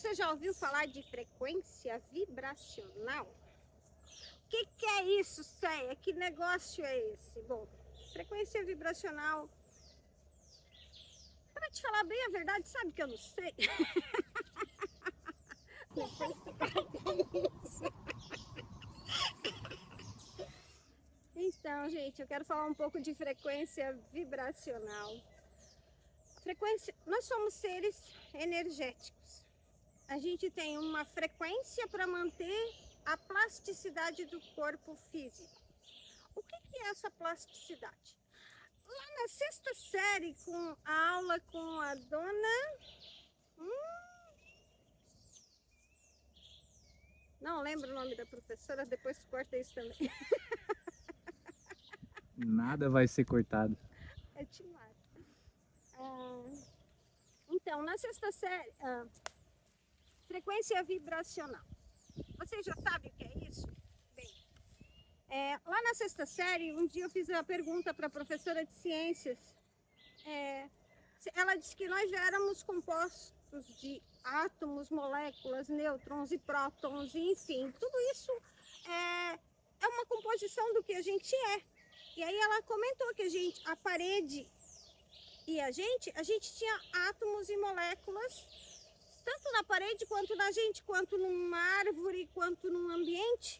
Você já ouviu falar de frequência vibracional? O que é isso, Céia? Que negócio é esse? Bom, frequência vibracional, para te falar bem a verdade, sabe que eu não sei? Então, gente, eu quero falar um pouco de frequência vibracional. Frequência, nós somos seres energéticos. A gente tem uma frequência para manter a plasticidade do corpo físico. O que é essa plasticidade? Lá na sexta série, com a aula com a dona... Não lembro o nome da professora, depois corta isso também. Nada vai ser cortado. É Timar. Então, na sexta série, frequência vibracional. Você já sabe o que é isso? Bem, lá na sexta série, um dia eu fiz a pergunta para a professora de ciências. Ela disse que nós já éramos compostos de átomos, moléculas, nêutrons e prótons, enfim, tudo isso é uma composição do que a gente é. E aí ela comentou que a parede e a gente tinha átomos e moléculas, tanto na parede, quanto na gente, quanto numa árvore, quanto num ambiente.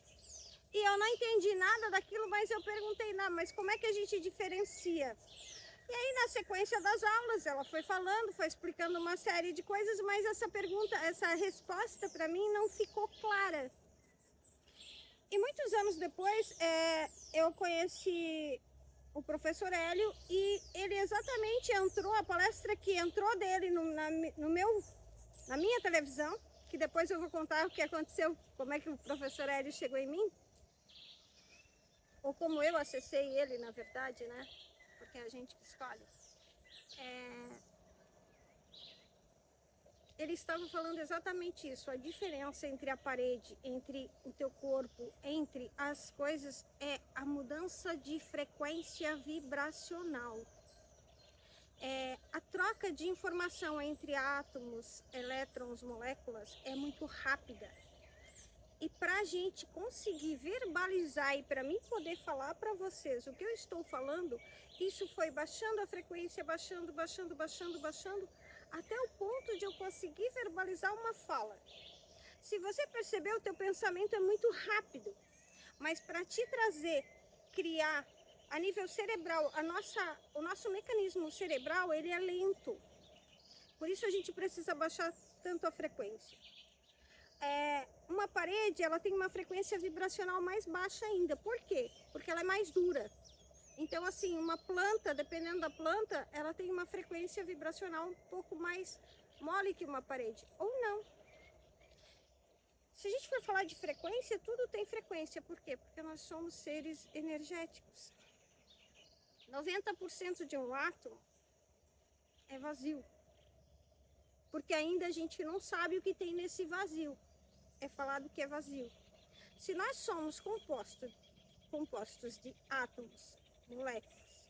E eu não entendi nada daquilo, mas eu perguntei, mas como é que a gente diferencia? E aí, na sequência das aulas, ela foi falando, foi explicando uma série de coisas, mas essa resposta para mim não ficou clara. E muitos anos depois, eu conheci o professor Hélio e ele exatamente a palestra que entrou dele na minha televisão, que depois eu vou contar o que aconteceu, como é que o professor Hélio chegou em mim, ou como eu acessei ele, na verdade, né? Porque é a gente que escolhe. Ele estava falando exatamente isso, a diferença entre a parede, entre o teu corpo, entre as coisas, é a mudança de frequência vibracional. A troca de informação entre átomos, elétrons, moléculas é muito rápida. E para a gente conseguir verbalizar e para mim poder falar para vocês o que eu estou falando, isso foi baixando a frequência, baixando, até o ponto de eu conseguir verbalizar uma fala. Se você perceber, o teu pensamento é muito rápido, mas para te trazer, criar a nível cerebral, o nosso mecanismo cerebral, ele é lento. Por isso a gente precisa baixar tanto a frequência. Uma parede, ela tem uma frequência vibracional mais baixa ainda. Por quê? Porque ela é mais dura. Então, assim, uma planta, dependendo da planta, ela tem uma frequência vibracional um pouco mais mole que uma parede. Ou não. Se a gente for falar de frequência, tudo tem frequência. Por quê? Porque nós somos seres energéticos. 90% de um átomo é vazio. Porque ainda a gente não sabe o que tem nesse vazio. É falado que é vazio. Se nós somos compostos de átomos, moléculas,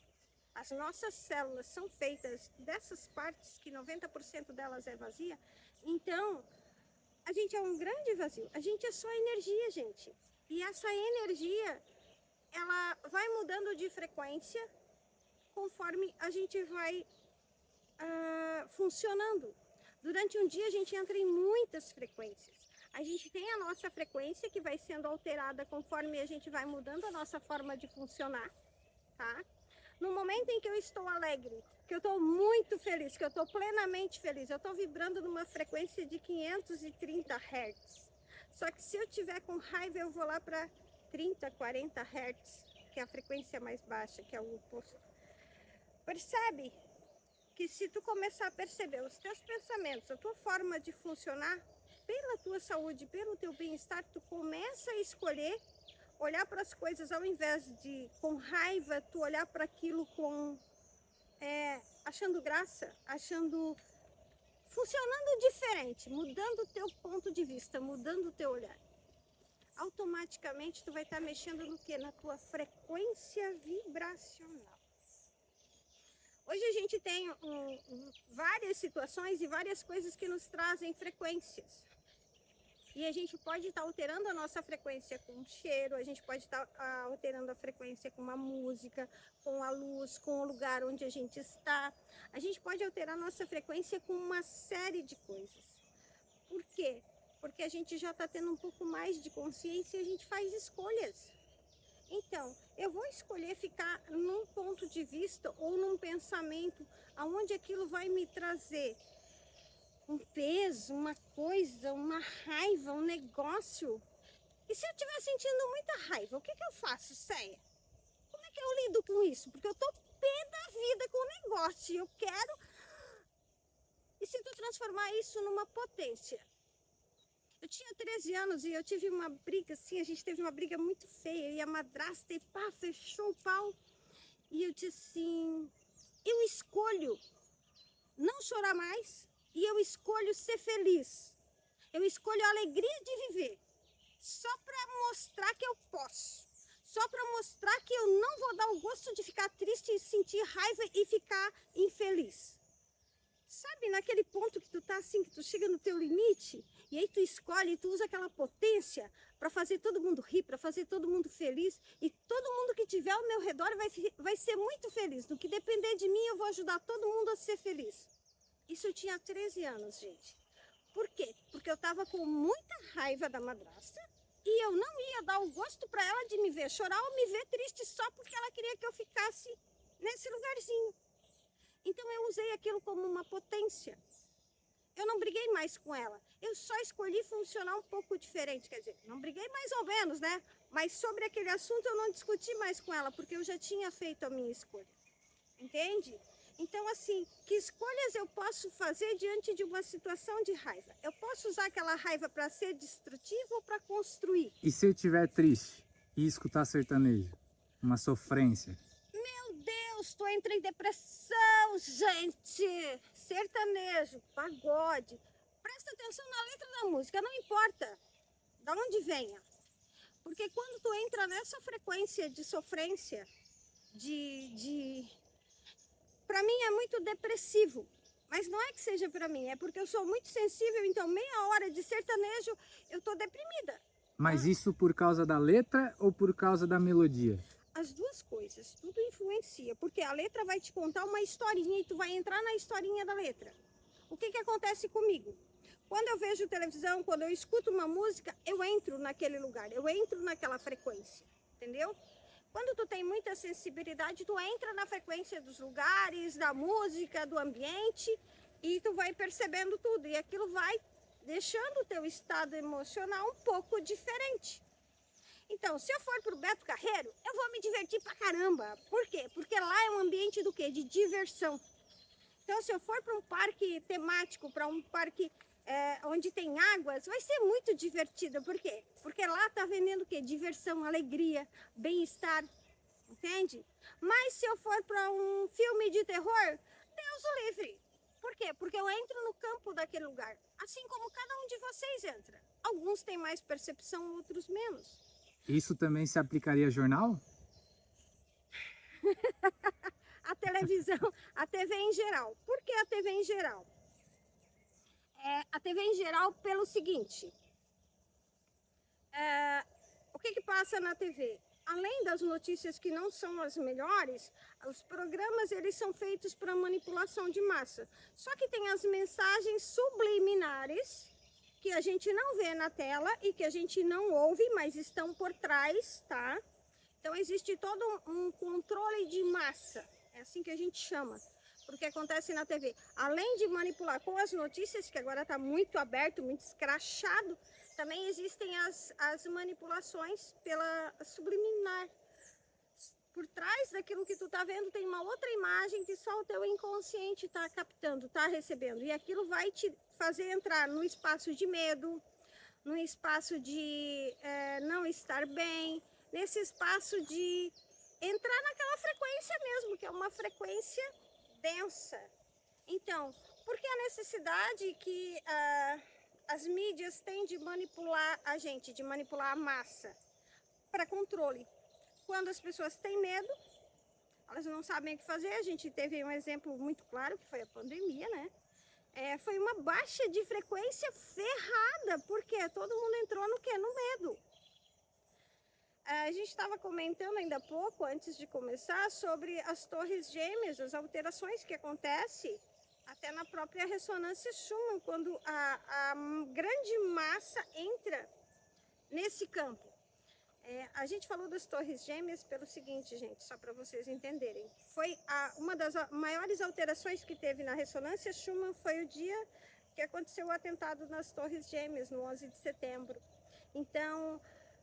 as nossas células são feitas dessas partes, que 90% delas é vazia, então a gente é um grande vazio. A gente é só energia, gente. E essa energia, ela vai mudando de frequência conforme a gente vai funcionando. Durante um dia a gente entra em muitas frequências. A gente tem a nossa frequência que vai sendo alterada conforme a gente vai mudando a nossa forma de funcionar, tá? No momento em que eu estou alegre, que eu estou muito feliz, que eu estou plenamente feliz, eu estou vibrando numa frequência de 530 Hz. Só que se eu tiver com raiva, eu vou lá para 30, 40 Hz, que é a frequência mais baixa, que é o oposto. Percebe que se tu começar a perceber os teus pensamentos, a tua forma de funcionar, pela tua saúde, pelo teu bem-estar, tu começa a escolher olhar para as coisas, ao invés de com raiva, tu olhar para aquilo com achando graça, funcionando diferente, mudando o teu ponto de vista, mudando o teu olhar. Automaticamente tu vai estar mexendo no quê? Na tua frequência vibracional. Hoje a gente tem várias várias situações e várias coisas que nos trazem frequências. E a gente pode estar alterando a nossa frequência com o cheiro, a gente pode estar alterando a frequência com uma música, com a luz, com o lugar onde a gente está. A gente pode alterar a nossa frequência com uma série de coisas. Por quê? Porque a gente já está tendo um pouco mais de consciência e a gente faz escolhas. Então, eu vou escolher ficar num ponto de vista ou num pensamento aonde aquilo vai me trazer um peso, uma coisa, uma raiva, um negócio. E se eu estiver sentindo muita raiva, o que eu faço, Céia? Como é que eu lido com isso? Porque eu tô pé da vida com o negócio e eu quero... E se tu transformar isso numa potência? Eu tinha 13 anos e eu tive uma briga, assim, a gente teve uma briga muito feia. E a madrasta, e pá, fechou o pau. E eu disse assim, eu escolho não chorar mais e eu escolho ser feliz. Eu escolho a alegria de viver. Só para mostrar que eu posso. Só para mostrar que eu não vou dar o gosto de ficar triste e sentir raiva e ficar infeliz. Sabe, naquele ponto que tu tá assim, que tu chega no teu limite, e aí tu escolhe, tu usa aquela potência para fazer todo mundo rir, para fazer todo mundo feliz, e todo mundo que tiver ao meu redor vai ser muito feliz. No que depender de mim, eu vou ajudar todo mundo a ser feliz. Isso eu tinha 13 anos, gente. Por quê? Porque eu tava com muita raiva da madrasta, e eu não ia dar o gosto para ela de me ver chorar ou me ver triste só porque ela queria que eu ficasse nesse lugarzinho. Então eu usei aquilo como uma potência. Eu não briguei mais com ela. Eu só escolhi funcionar um pouco diferente. Quer dizer, não briguei mais ou menos, né? Mas sobre aquele assunto eu não discuti mais com ela, porque eu já tinha feito a minha escolha. Entende? Então, assim, que escolhas eu posso fazer diante de uma situação de raiva? Eu posso usar aquela raiva para ser destrutiva ou para construir? E se eu estiver triste e escutar sertanejo? Uma sofrência. Meu Deus, tu entra em depressão, gente! Sertanejo, pagode. Presta atenção na letra da música, não importa de onde venha. Porque quando tu entra nessa frequência de sofrência, para mim é muito depressivo. Mas não é que seja para mim, é porque eu sou muito sensível, então meia hora de sertanejo eu tô deprimida. Mas isso por causa da letra ou por causa da melodia? As duas coisas, tudo influencia, porque a letra vai te contar uma historinha e tu vai entrar na historinha da letra. O que acontece comigo? Quando eu vejo televisão, quando eu escuto uma música, eu entro naquele lugar, eu entro naquela frequência, entendeu? Quando tu tem muita sensibilidade, tu entra na frequência dos lugares, da música, do ambiente, e tu vai percebendo tudo, e aquilo vai deixando o teu estado emocional um pouco diferente. Então, se eu for pro Beto Carreiro, eu vou me divertir pra caramba. Por quê? Porque lá é um ambiente do quê? De diversão. Então, se eu for para um parque temático, para um parque onde tem águas, vai ser muito divertido. Por quê? Porque lá tá vendendo o quê? Diversão, alegria, bem-estar, entende? Mas se eu for para um filme de terror, Deus o livre. Por quê? Porque eu entro no campo daquele lugar, assim como cada um de vocês entra. Alguns têm mais percepção, outros menos. Isso também se aplicaria a jornal? A televisão, a TV em geral. Por que a TV em geral? A TV em geral pelo seguinte, o que passa na TV? Além das notícias que não são as melhores, os programas eles são feitos para manipulação de massa. Só que tem as mensagens subliminares que a gente não vê na tela e que a gente não ouve, mas estão por trás, tá? Então existe todo um controle de massa, é assim que a gente chama, porque acontece na TV. Além de manipular com as notícias, que agora está muito aberto, muito escrachado, também existem as manipulações pela subliminar. Por trás daquilo que tu tá vendo tem uma outra imagem que só o teu inconsciente tá captando, tá recebendo. E aquilo vai te fazer entrar no espaço de medo, no espaço de não estar bem, nesse espaço de entrar naquela frequência mesmo, que é uma frequência densa. Então, por que a necessidade que as mídias têm de manipular a gente, de manipular a massa? Para controle. Quando as pessoas têm medo, elas não sabem o que fazer. A gente teve um exemplo muito claro, que foi a pandemia, né? Foi uma baixa de frequência ferrada, porque todo mundo entrou no quê? No medo. A gente estava comentando ainda há pouco, antes de começar, sobre as torres gêmeas, as alterações que acontecem até na própria ressonância Schumann, quando a grande massa entra nesse campo. A gente falou das torres gêmeas pelo seguinte, gente, só para vocês entenderem. Foi uma das maiores alterações que teve na ressonância Schumann foi o dia que aconteceu o atentado nas torres gêmeas, no 11 de setembro. Então,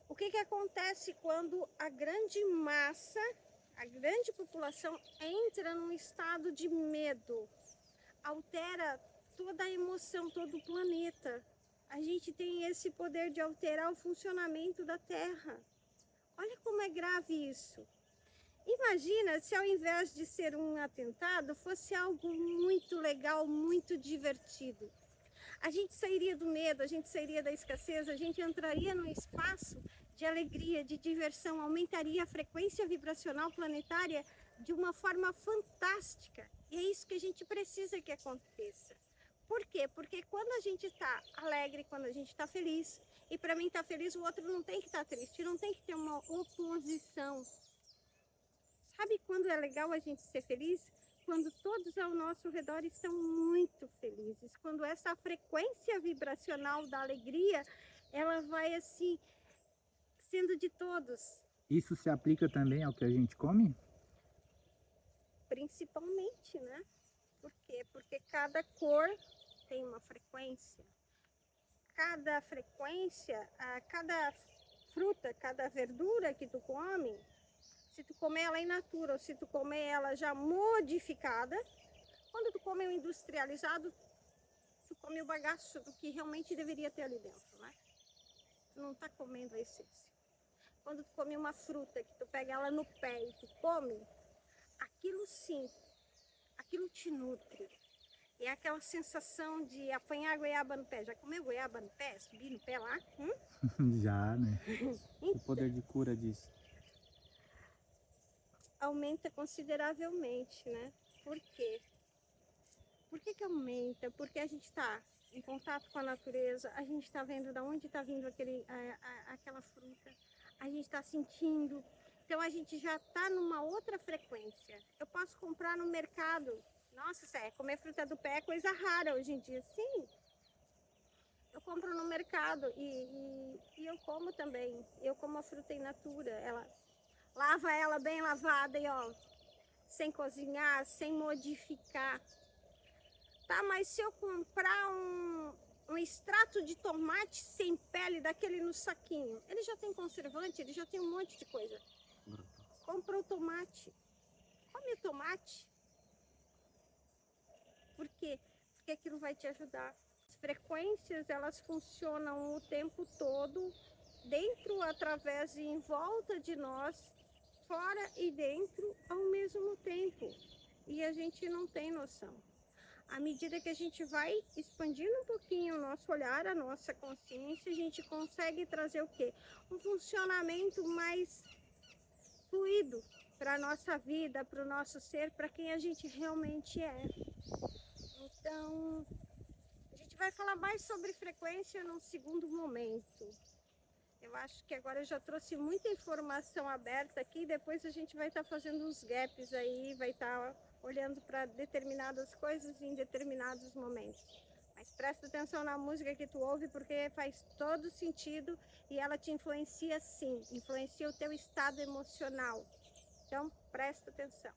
o que acontece quando a grande massa, a grande população entra num estado de medo? Altera toda a emoção, todo o planeta. A gente tem esse poder de alterar o funcionamento da Terra. Olha como é grave isso. Imagina se ao invés de ser um atentado, fosse algo muito legal, muito divertido. A gente sairia do medo, a gente sairia da escassez, a gente entraria num espaço de alegria, de diversão, aumentaria a frequência vibracional planetária de uma forma fantástica. E é isso que a gente precisa que aconteça. Por quê? Porque quando a gente está alegre, quando a gente está feliz, e para mim estar feliz, o outro não tem que estar triste, não tem que ter uma oposição. Sabe quando é legal a gente ser feliz? Quando todos ao nosso redor estão muito felizes. Quando essa frequência vibracional da alegria, ela vai assim, sendo de todos. Isso se aplica também ao que a gente come? Principalmente, né? Por quê? Porque cada cor tem uma frequência. Cada frequência, cada fruta, cada verdura que tu come, se tu comer ela in natura ou se tu comer ela já modificada, quando tu come o industrializado, tu come o bagaço do que realmente deveria ter ali dentro, né? Tu não tá comendo a essência. Quando tu come uma fruta, que tu pega ela no pé e tu come, aquilo sim, aquilo te nutre. E é aquela sensação de apanhar goiaba no pé. Já comeu goiaba no pé? Subir no pé lá? Já, né? O poder de cura disso. Aumenta consideravelmente, né? Por quê? Por que aumenta? Porque a gente está em contato com a natureza, a gente está vendo de onde está vindo aquela fruta, a gente está sentindo. Então a gente já está numa outra frequência. Eu posso comprar no mercado. Nossa, comer fruta do pé é coisa rara hoje em dia. Sim, eu compro no mercado e eu como também. Eu como a fruta in natura. Lava ela bem lavada e ó, sem cozinhar, sem modificar. Tá, mas se eu comprar um extrato de tomate sem pele, daquele no saquinho, ele já tem conservante, ele já tem um monte de coisa. Compra o tomate. Come o tomate. Por quê? Porque aquilo vai te ajudar. As frequências, elas funcionam o tempo todo, dentro, através e em volta de nós, fora e dentro ao mesmo tempo. E a gente não tem noção. À medida que a gente vai expandindo um pouquinho o nosso olhar, a nossa consciência, a gente consegue trazer o quê? Um funcionamento mais fluido para a nossa vida, para o nosso ser, para quem a gente realmente é. Então, a gente vai falar mais sobre frequência num segundo momento. Eu acho que agora eu já trouxe muita informação aberta aqui, depois a gente vai estar fazendo uns gaps aí, vai estar olhando para determinadas coisas em determinados momentos. Mas presta atenção na música que tu ouve, porque faz todo sentido e ela te influencia sim, influencia o teu estado emocional. Então, presta atenção.